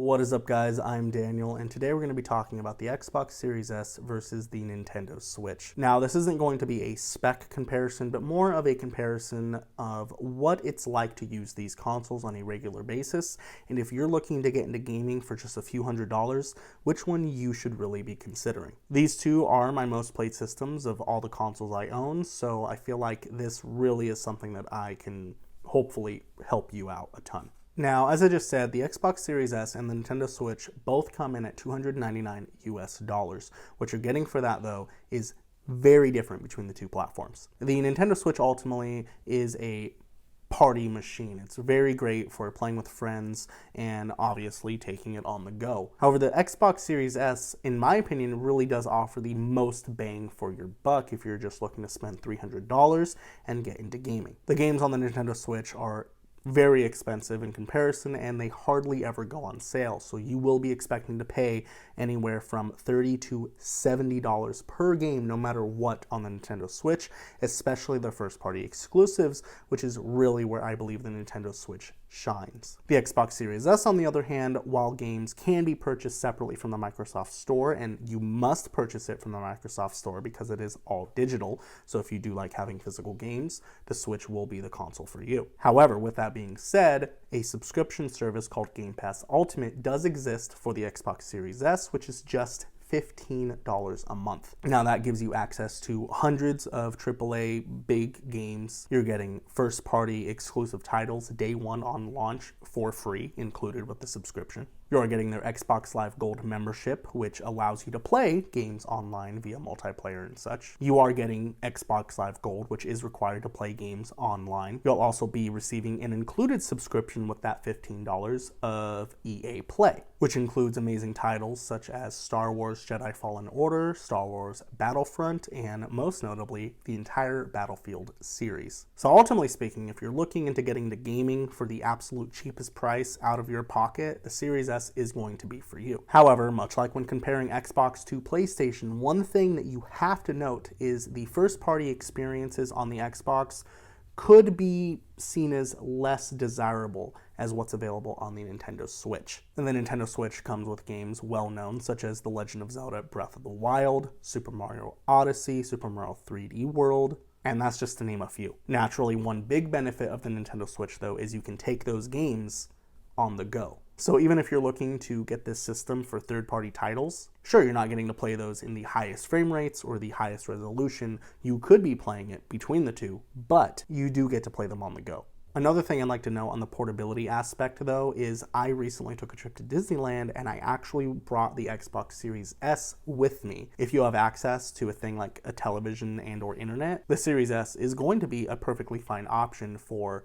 What is up, guys? I'm Daniel, and today we're going to be talking about the Xbox Series S versus the Nintendo Switch. Now, this isn't going to be a spec comparison, but more of a comparison of what it's like to use these consoles on a regular basis, and if you're looking to get into gaming for just a few $100s, which one you should really be considering. These two are my most played systems of all the consoles I own, so I feel like this really is something that I can hopefully help you out a ton. Now, as I just said, the Xbox Series S and the Nintendo Switch both come in at $299 US. What you're getting for that, though, is very different between the two platforms. The Nintendo Switch ultimately is a party machine. It's very great for playing with friends and obviously taking it on the go. However, the Xbox Series S, in my opinion, really does offer the most bang for your buck if you're just looking to spend $300 and get into gaming. The games on the Nintendo Switch are very expensive in comparison, and they hardly ever go on sale, so you will be expecting to pay anywhere from $30 to $70 per game no matter what on the Nintendo Switch, especially the first party exclusives, which is really where I believe the Nintendo Switch shines. The Xbox Series S, on the other hand, while games can be purchased separately from the Microsoft Store, and you must purchase it from the Microsoft Store because it is all digital, so if you do like having physical games, the Switch will be the console for you. However, with that being said, a subscription service called Game Pass Ultimate does exist for the Xbox Series S, which is just $15 a month. Now that gives you access to hundreds of AAA big games. You're getting first party exclusive titles day one on launch for free, included with the subscription. You're getting their Xbox Live Gold membership, which allows you to play games online via multiplayer and such. You are getting Xbox Live Gold, which is required to play games online. You'll also be receiving an included subscription with that $15 of EA Play, which includes amazing titles such as Star Wars Jedi Fallen Order, Star Wars Battlefront, and most notably, the entire Battlefield series. So ultimately speaking, if you're looking into getting into gaming for the absolute cheapest price out of your pocket, the Series S is going to be for you. However, much like when comparing Xbox to PlayStation, one thing that you have to note is the first-party experiences on the Xbox could be seen as less desirable as what's available on the Nintendo Switch. And the Nintendo Switch comes with games well known such as The Legend of Zelda Breath of the Wild, Super Mario Odyssey, Super Mario 3D World, and that's just to name a few. Naturally, one big benefit of the Nintendo Switch, though, is you can take those games on the go. So even if you're looking to get this system for third-party titles, sure, you're not getting to play those in the highest frame rates or the highest resolution. You could be playing it between the two, but you do get to play them on the go. Another thing I'd like to know on the portability aspect, though, is I recently took a trip to Disneyland and I actually brought the Xbox Series S with me. If you have access to a thing like a television and or internet, the Series S is going to be a perfectly fine option for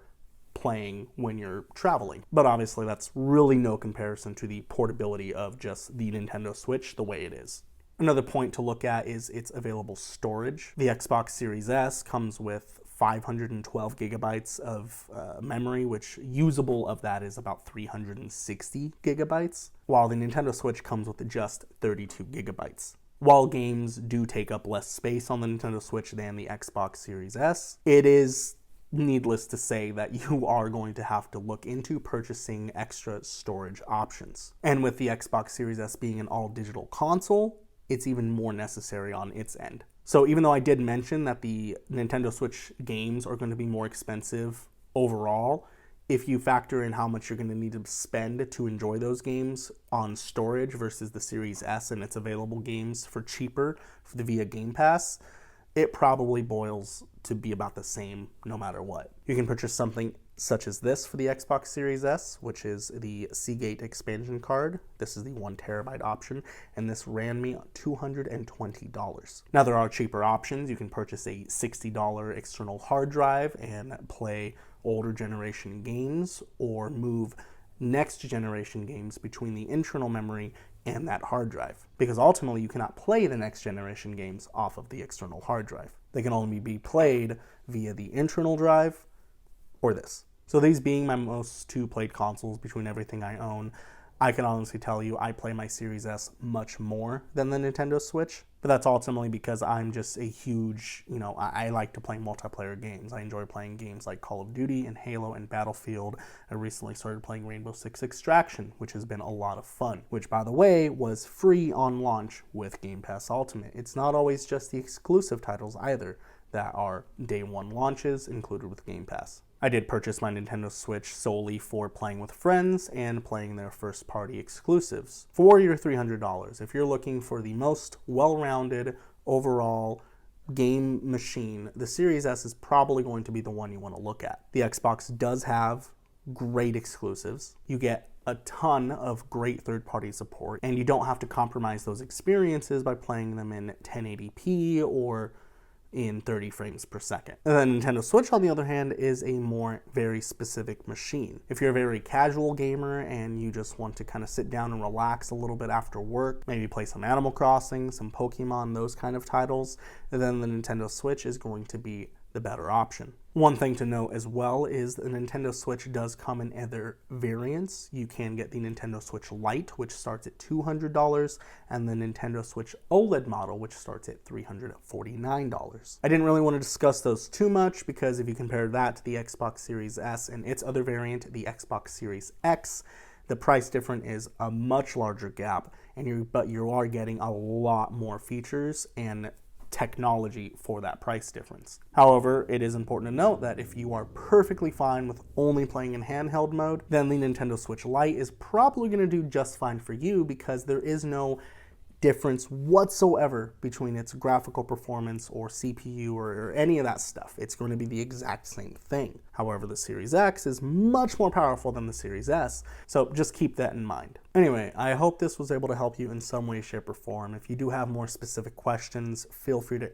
playing when you're traveling. But obviously that's really no comparison to the portability of just the Nintendo Switch the way it is. Another point to look at is its available storage. The Xbox Series S comes with 512 gigabytes of memory, which usable of that is about 360 gigabytes, while the Nintendo Switch comes with just 32 gigabytes. While games do take up less space on the Nintendo Switch than the Xbox Series S, it is needless to say that you are going to have to look into purchasing extra storage options. And with the Xbox Series S being an all-digital console, it's even more necessary on its end. So even though I did mention that the Nintendo Switch games are going to be more expensive overall, if you factor in how much you're going to need to spend to enjoy those games on storage versus the Series S and its available games for cheaper via Game Pass, it probably boils to be about the same no matter what. You can purchase something such as this for the Xbox Series S, which is the Seagate expansion card. This is the 1 terabyte option, and this ran me $220. Now there are cheaper options. You can purchase a $60 external hard drive and play older generation games, or move next generation games between the internal memory and that hard drive, because ultimately you cannot play the next generation games off of the external hard drive. They can only be played via the internal drive or this. So these being my most two played consoles between everything I own, I can honestly tell you I play my Series S much more than the Nintendo Switch, but that's ultimately because I'm just a huge, I like to play multiplayer games. I enjoy playing games like Call of Duty and Halo and Battlefield. I recently started playing Rainbow Six Extraction, which has been a lot of fun, which, by the way, was free on launch with Game Pass Ultimate. It's not always just the exclusive titles either that are day one launches included with Game Pass. I did purchase my Nintendo Switch solely for playing with friends and playing their first-party exclusives. For your $300, if you're looking for the most well-rounded overall game machine, the Series S is probably going to be the one you want to look at. The Xbox does have great exclusives. You get a ton of great third-party support, and you don't have to compromise those experiences by playing them in 1080p or in 30 frames per second. And then Nintendo Switch, on the other hand, is a more very specific machine. If you're a very casual gamer and you just want to kind of sit down and relax a little bit after work, maybe play some Animal Crossing, some Pokemon, those kind of titles, then the Nintendo Switch is going to be the better option. One thing to note as well is the Nintendo Switch does come in other variants. You can get the Nintendo Switch Lite, which starts at $200, and the Nintendo Switch OLED model, which starts at $349. I didn't really want to discuss those too much because if you compare that to the Xbox Series S and its other variant, the Xbox Series X, the price difference is a much larger gap, but you are getting a lot more features and technology for that price difference. However, it is important to note that if you are perfectly fine with only playing in handheld mode, then the Nintendo Switch Lite is probably going to do just fine for you because there is no difference whatsoever between its graphical performance or CPU or any of that stuff. It's going to be the exact same thing. However, the Series X is much more powerful than the Series S, so just keep that in mind. Anyway, I hope this was able to help you in some way, shape, or form. If you do have more specific questions, feel free to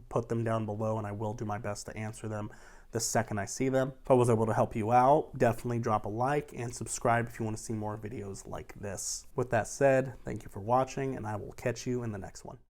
put them down below and I will do my best to answer them the second I see them. If I was able to help you out, definitely drop a like and subscribe if you want to see more videos like this. With that said, thank you for watching and I will catch you in the next one.